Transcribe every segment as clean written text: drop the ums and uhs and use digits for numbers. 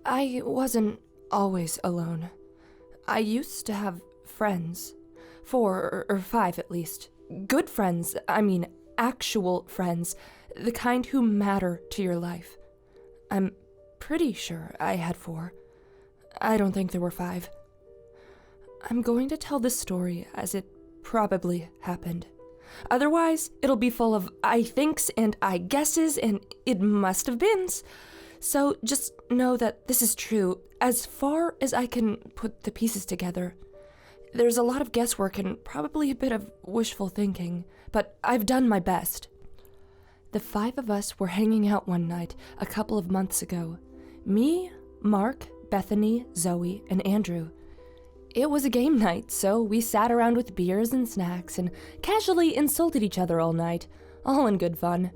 I wasn't always alone. I used to have friends. 4 or 5 at least. Good friends, actual friends. The kind who matter to your life. I'm pretty sure I had 4. I don't think there were 5. I'm going to tell this story as it probably happened. Otherwise, it'll be full of I thinks and I guesses and it must have beens. So just know that this is true, as far as I can put the pieces together. There's a lot of guesswork and probably a bit of wishful thinking, but I've done my best. The 5 of us were hanging out one night a couple of months ago. Me, Mark, Bethany, Zoe, and Andrew. It was a game night, so we sat around with beers and snacks and casually insulted each other all night, all in good fun.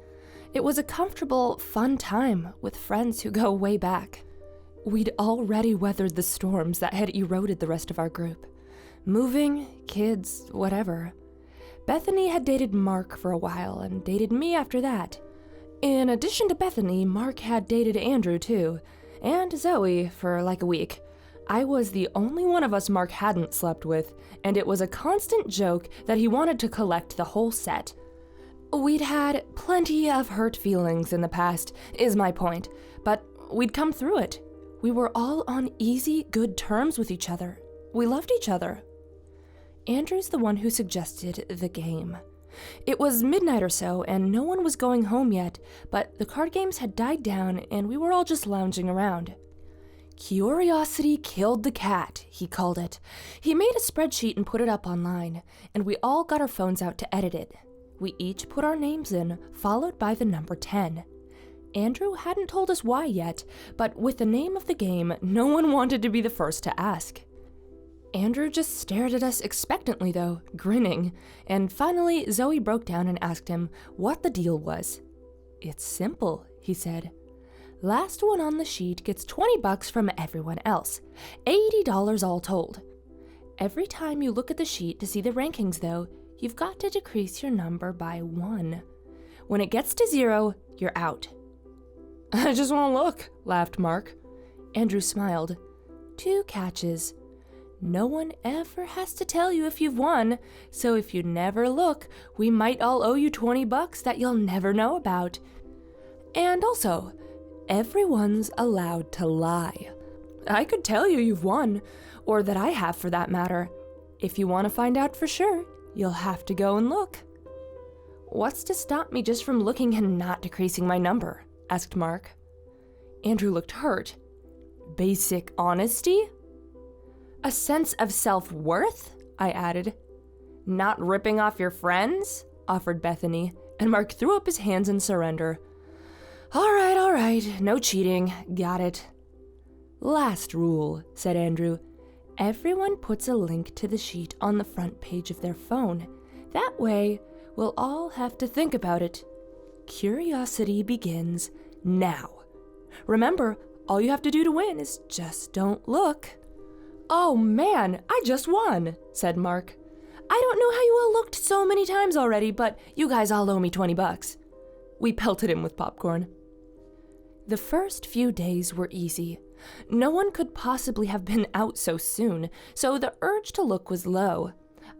It was a comfortable, fun time with friends who go way back. We'd already weathered the storms that had eroded the rest of our group. Moving, kids, whatever. Bethany had dated Mark for a while and dated me after that. In addition to Bethany, Mark had dated Andrew too, and Zoe for like a week. I was the only one of us Mark hadn't slept with, and it was a constant joke that he wanted to collect the whole set. We'd had plenty of hurt feelings in the past, is my point, but we'd come through it. We were all on easy, good terms with each other. We loved each other. Andrew's the one who suggested the game. It was midnight or so, and no one was going home yet, but the card games had died down, and we were all just lounging around. Curiosity killed the cat, he called it. He made a spreadsheet and put it up online, and we all got our phones out to edit it. We each put our names in, followed by the number 10. Andrew hadn't told us why yet, but with the name of the game, no one wanted to be the first to ask. Andrew just stared at us expectantly though, grinning, and finally Zoe broke down and asked him what the deal was. It's simple, he said. Last one on the sheet gets $20 from everyone else, $80 all told. Every time you look at the sheet to see the rankings though, you've got to decrease your number by 1. When it gets to 0, you're out. I just want to look, laughed Mark. Andrew smiled. 2 catches. No one ever has to tell you if you've won, so if you never look, we might all owe you $20 that you'll never know about. And also, everyone's allowed to lie. I could tell you you've won, or that I have for that matter. If you want to find out for sure, you'll have to go and look. What's to stop me just from looking and not decreasing my number? Asked Mark. Andrew looked hurt. Basic honesty? A sense of self-worth? I added. Not ripping off your friends? Offered Bethany, and Mark threw up his hands in surrender. All right, no cheating, got it. Last rule, said Andrew. Everyone puts a link to the sheet on the front page of their phone. That way, we'll all have to think about it. Curiosity begins now. Remember, all you have to do to win is just don't look. Oh man, I just won, said Mark. I don't know how you all looked so many times already, but you guys all owe me $20. We pelted him with popcorn. The first few days were easy. No one could possibly have been out so soon, so the urge to look was low.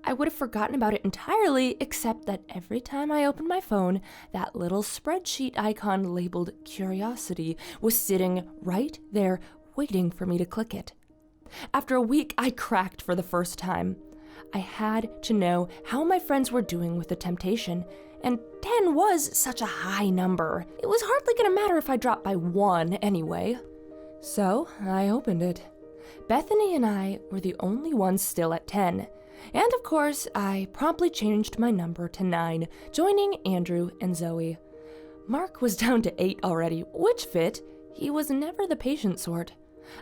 I would have forgotten about it entirely, except that every time I opened my phone, that little spreadsheet icon labeled Curiosity was sitting right there waiting for me to click it. After a week, I cracked for the first time. I had to know how my friends were doing with the temptation, and 10 was such a high number. It was hardly going to matter if I dropped by 1 anyway. So I opened it. Bethany and I were the only ones still at 10. And of course, I promptly changed my number to 9, joining Andrew and Zoe. Mark was down to 8 already, which fit. He was never the patient sort.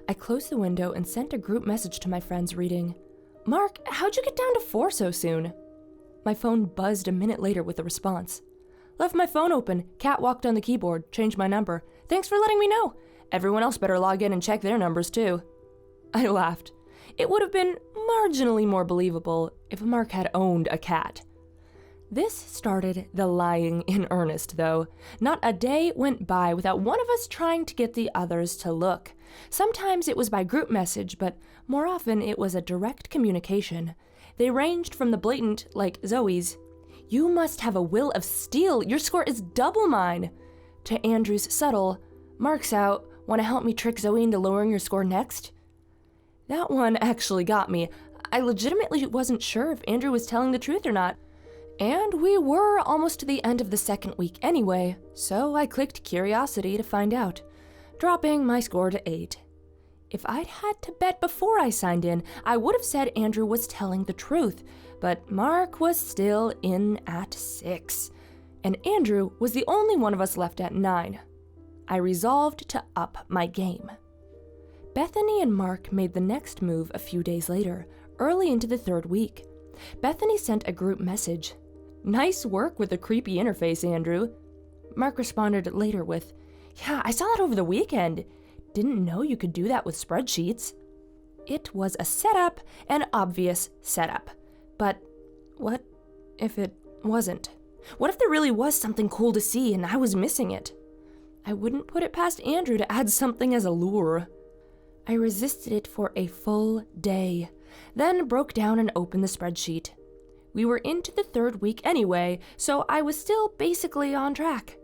I closed the window and sent a group message to my friends reading, Mark, how'd you get down to 4 so soon? My phone buzzed a minute later with a response. Left my phone open, cat walked on the keyboard, changed my number. Thanks for letting me know. Everyone else better log in and check their numbers too. I laughed. It would have been marginally more believable if Mark had owned a cat. This started the lying in earnest, though. Not a day went by without one of us trying to get the others to look. Sometimes it was by group message, but more often it was a direct communication. They ranged from the blatant, like Zoe's, "You must have a will of steel, your score is double mine," to Andrew's subtle, "Mark's out, want to help me trick Zoe into lowering your score next?" That one actually got me. I legitimately wasn't sure if Andrew was telling the truth or not. And we were almost to the end of the second week anyway, so I clicked curiosity to find out, dropping my score to 8. If I'd had to bet before I signed in, I would have said Andrew was telling the truth, but Mark was still in at 6, and Andrew was the only one of us left at 9. I resolved to up my game. Bethany and Mark made the next move a few days later, early into the third week. Bethany sent a group message. "Nice work with the creepy interface, Andrew." Mark responded later with, "Yeah, I saw that over the weekend. Didn't know you could do that with spreadsheets." It was a setup, an obvious setup. But what if it wasn't? What if there really was something cool to see and I was missing it? I wouldn't put it past Andrew to add something as a lure. I resisted it for a full day, then broke down and opened the spreadsheet. We were into the third week anyway, so I was still basically on track.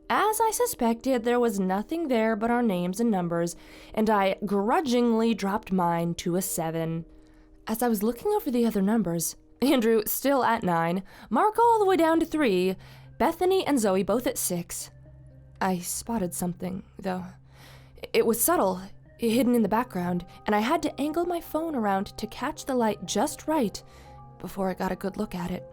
As I suspected, there was nothing there but our names and numbers, and I grudgingly dropped mine to a 7. As I was looking over the other numbers, Andrew still at 9, Mark all the way down to 3, Bethany and Zoe both at 6. I spotted something, though. It was subtle, hidden in the background, and I had to angle my phone around to catch the light just right before I got a good look at it.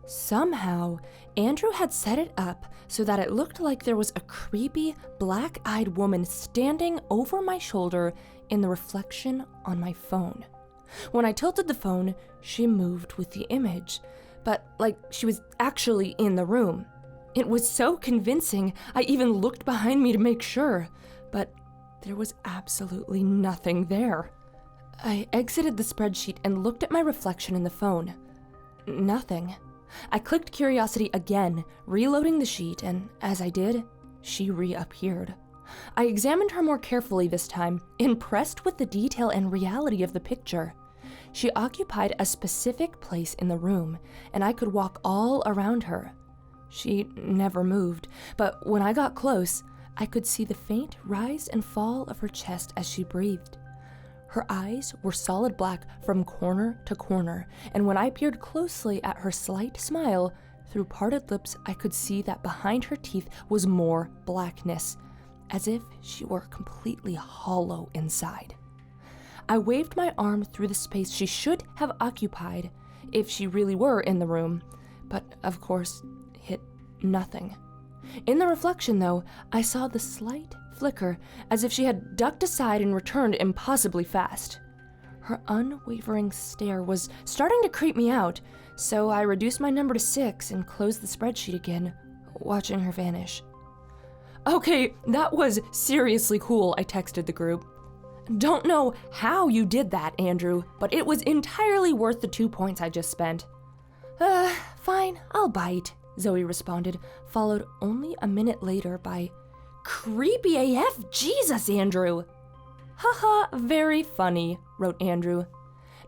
Somehow, Andrew had set it up so that it looked like there was a creepy, black-eyed woman standing over my shoulder in the reflection on my phone. When I tilted the phone, she moved with the image, but like she was actually in the room. It was so convincing, I even looked behind me to make sure, but there was absolutely nothing there. I exited the spreadsheet and looked at my reflection in the phone. Nothing. I clicked curiosity again, reloading the sheet, and as I did, she reappeared. I examined her more carefully this time, impressed with the detail and reality of the picture. She occupied a specific place in the room, and I could walk all around her. She never moved, but when I got close, I could see the faint rise and fall of her chest as she breathed. Her eyes were solid black from corner to corner, and when I peered closely at her slight smile, through parted lips I could see that behind her teeth was more blackness, as if she were completely hollow inside. I waved my arm through the space she should have occupied, if she really were in the room, but of course, hit nothing. In the reflection, though, I saw the slight flicker, as if she had ducked aside and returned impossibly fast. Her unwavering stare was starting to creep me out, so I reduced my number to 6 and closed the spreadsheet again, watching her vanish. "Okay, that was seriously cool," I texted the group. "Don't know how you did that, Andrew, but it was entirely worth the 2 points I just spent." Fine, I'll bite," Zoe responded, followed only a minute later by, "Creepy AF, Jesus, Andrew." "Haha, very funny," wrote Andrew.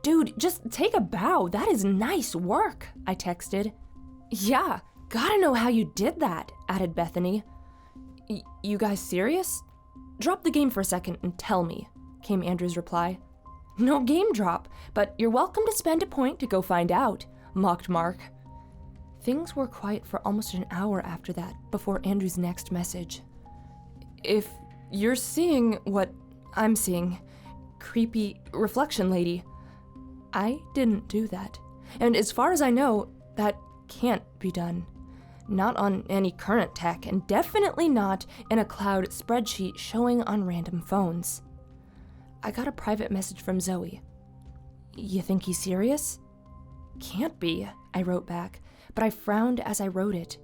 "Dude, just take a bow, that is nice work," I texted. "Yeah, gotta know how you did that," added Bethany. You guys serious? Drop the game for a second and tell me," came Andrew's reply. "No game drop, but you're welcome to spend a point to go find out," mocked Mark. Things were quiet for almost an hour after that, before Andrew's next message. "If you're seeing what I'm seeing, creepy reflection lady, I didn't do that. And as far as I know, that can't be done. Not on any current tech, and definitely not in a cloud spreadsheet showing on random phones." I got a private message from Zoe. "You think he's serious?" "Can't be," I wrote back, but I frowned as I wrote it.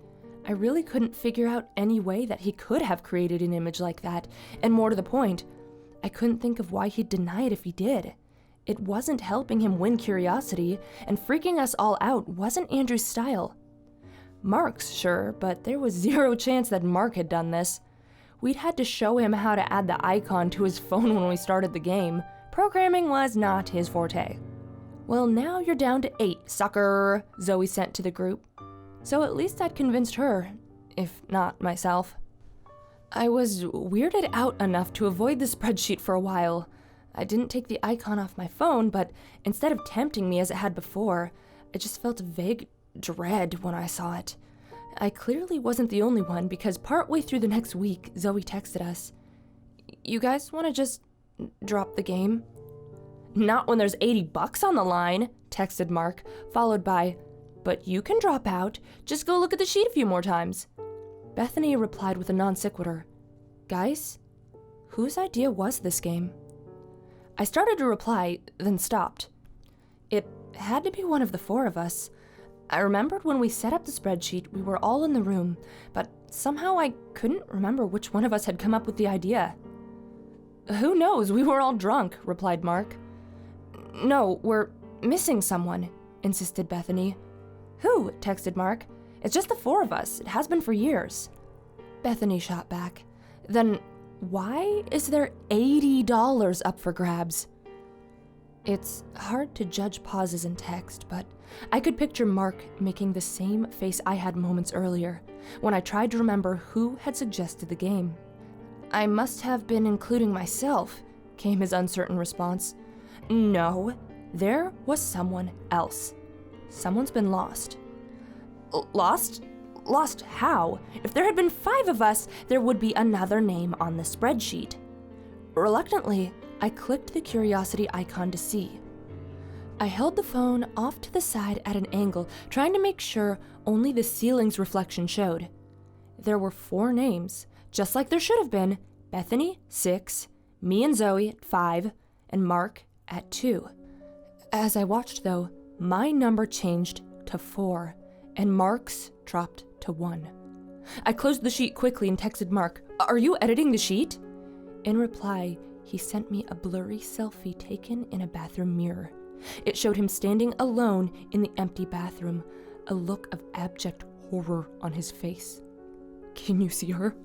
I really couldn't figure out any way that he could have created an image like that, and more to the point, I couldn't think of why he'd deny it if he did. It wasn't helping him win curiosity, and freaking us all out wasn't Andrew's style. Mark's, sure, but there was zero chance that Mark had done this. We'd had to show him how to add the icon to his phone when we started the game. Programming was not his forte. "Well, now you're down to 8, sucker," Zoe sent to the group. So at least I'd convinced her, if not myself. I was weirded out enough to avoid the spreadsheet for a while. I didn't take the icon off my phone, but instead of tempting me as it had before, I just felt a vague dread when I saw it. I clearly wasn't the only one, because partway through the next week, Zoe texted us, "You guys want to just drop the game?" "Not when there's $80 on the line," texted Mark, followed by, "But you can drop out. Just go look at the sheet a few more times." Bethany replied with a non sequitur, "Guys, whose idea was this game?" I started to reply, then stopped. It had to be one of the 4 of us. I remembered when we set up the spreadsheet, we were all in the room, but somehow I couldn't remember which one of us had come up with the idea. "Who knows? We were all drunk," replied Mark. "No, we're missing someone," insisted Bethany. "Who?" texted Mark. "It's just the 4 of us. It has been for years." Bethany shot back. "Then why is there $80 up for grabs?" It's hard to judge pauses in text, but I could picture Mark making the same face I had moments earlier, when I tried to remember who had suggested the game. "I must have been including myself," came his uncertain response. "No, there was someone else. Someone's been lost." "Lost? Lost how? If there had been 5 of us, there would be another name on the spreadsheet." Reluctantly, I clicked the curiosity icon to see. I held the phone off to the side at an angle, trying to make sure only the ceiling's reflection showed. There were 4 names, just like there should have been: Bethany, 6, me and Zoe at 5, and Mark at 2. As I watched, though, my number changed to 4, and Mark's dropped to 1. I closed the sheet quickly and texted Mark, "Are you editing the sheet?" In reply, he sent me a blurry selfie taken in a bathroom mirror. It showed him standing alone in the empty bathroom, a look of abject horror on his face. "Can you see her?"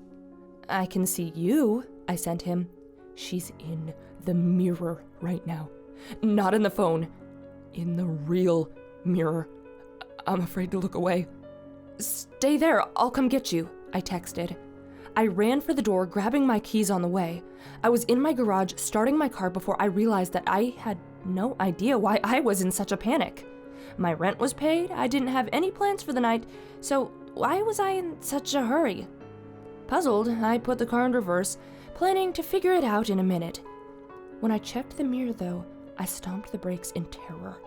"I can see you," I sent him. "She's in the mirror right now. Not in the phone. In the real mirror. I'm afraid to look away." "Stay there, I'll come get you," I texted. I ran for the door, grabbing my keys on the way. I was in my garage, starting my car before I realized that I had no idea why I was in such a panic. My rent was paid, I didn't have any plans for the night, so why was I in such a hurry? Puzzled, I put the car in reverse, planning to figure it out in a minute. When I checked the mirror, though, I stomped the brakes in terror.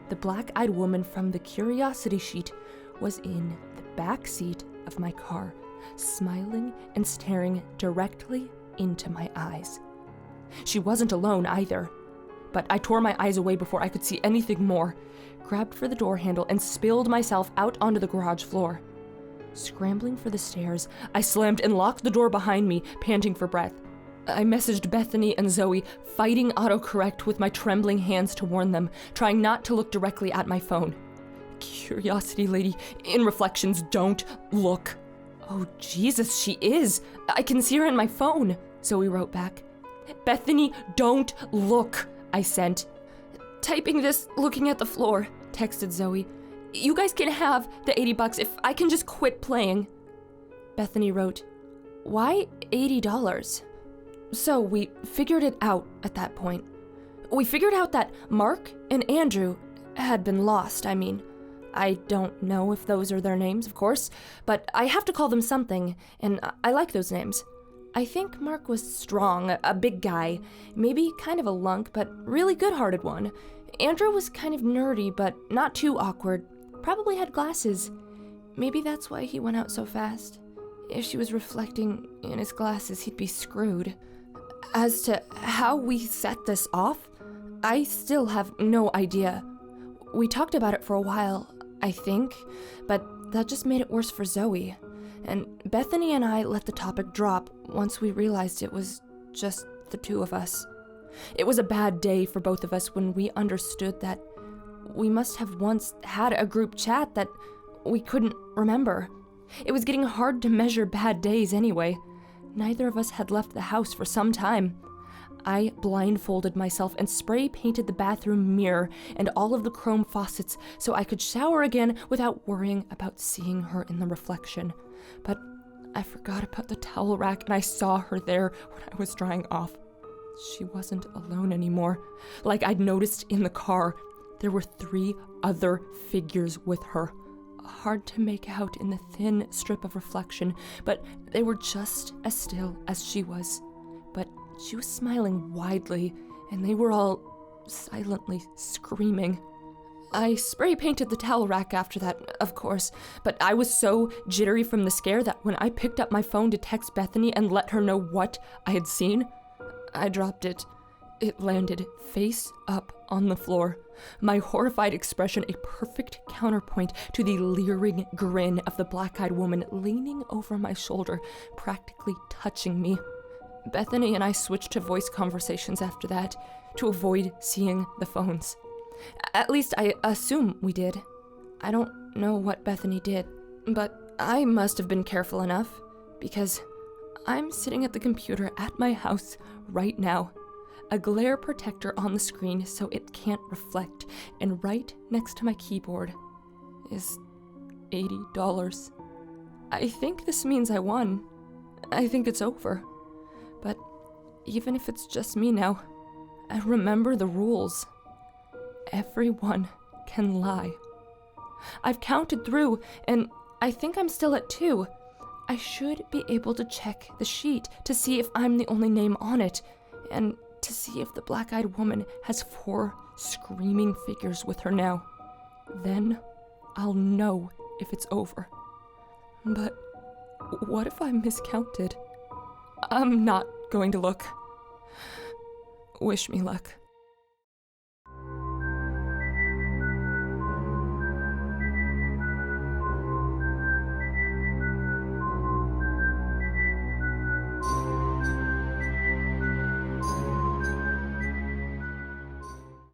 The black-eyed woman from the curiosity sheet was in the back seat of my car, smiling and staring directly into my eyes. She wasn't alone either, but I tore my eyes away before I could see anything more, grabbed for the door handle, and spilled myself out onto the garage floor. Scrambling for the stairs, I slammed and locked the door behind me, panting for breath. I messaged Bethany and Zoe, fighting autocorrect with my trembling hands to warn them, trying not to look directly at my phone. "Curiosity lady, in reflections, don't look." "Oh, Jesus, she is. I can see her in my phone," Zoe wrote back. "Bethany, don't look," I sent. "Typing this, looking at the floor," texted Zoe. "You guys can have the $80 if I can just quit playing." Bethany wrote, "Why $80? So we figured it out at that point. We figured out that Mark and Andrew had been lost, I don't know if those are their names, of course, but I have to call them something, and I like those names. I think Mark was strong, a big guy, maybe kind of a lunk, but really good-hearted one. Andrew was kind of nerdy, but not too awkward, probably had glasses. Maybe that's why he went out so fast. If she was reflecting in his glasses, he'd be screwed. As to how we set this off, I still have no idea. We talked about it for a while, I think, but that just made it worse for Zoe. And Bethany and I let the topic drop once we realized it was just the 2 of us. It was a bad day for both of us when we understood that we must have once had a group chat that we couldn't remember. It was getting hard to measure bad days anyway. Neither of us had left the house for some time. I blindfolded myself and spray painted the bathroom mirror and all of the chrome faucets so I could shower again without worrying about seeing her in the reflection. But I forgot about the towel rack and I saw her there when I was drying off. She wasn't alone anymore. Like I'd noticed in the car, there were 3 other figures with her. Hard to make out in the thin strip of reflection, but they were just as still as she was. But she was smiling widely, and they were all silently screaming. I spray painted the towel rack after that, of course, but I was so jittery from the scare that when I picked up my phone to text Bethany and let her know what I had seen, I dropped it. It landed face up on the floor, my horrified expression a perfect counterpoint to the leering grin of the black-eyed woman leaning over my shoulder, practically touching me. Bethany and I switched to voice conversations after that, to avoid seeing the phones. At least I assume we did. I don't know what Bethany did, but I must have been careful enough, because I'm sitting at the computer at my house right now. A glare protector on the screen so it can't reflect, and right next to my keyboard is $80. I think this means I won. I think it's over. But even if it's just me now, I remember the rules. Everyone can lie. I've counted through, and I think I'm still at 2. I should be able to check the sheet to see if I'm the only name on it, and to see if the black-eyed woman has 4 screaming figures with her now. Then I'll know if it's over. But what if I miscounted? I'm not going to look. Wish me luck.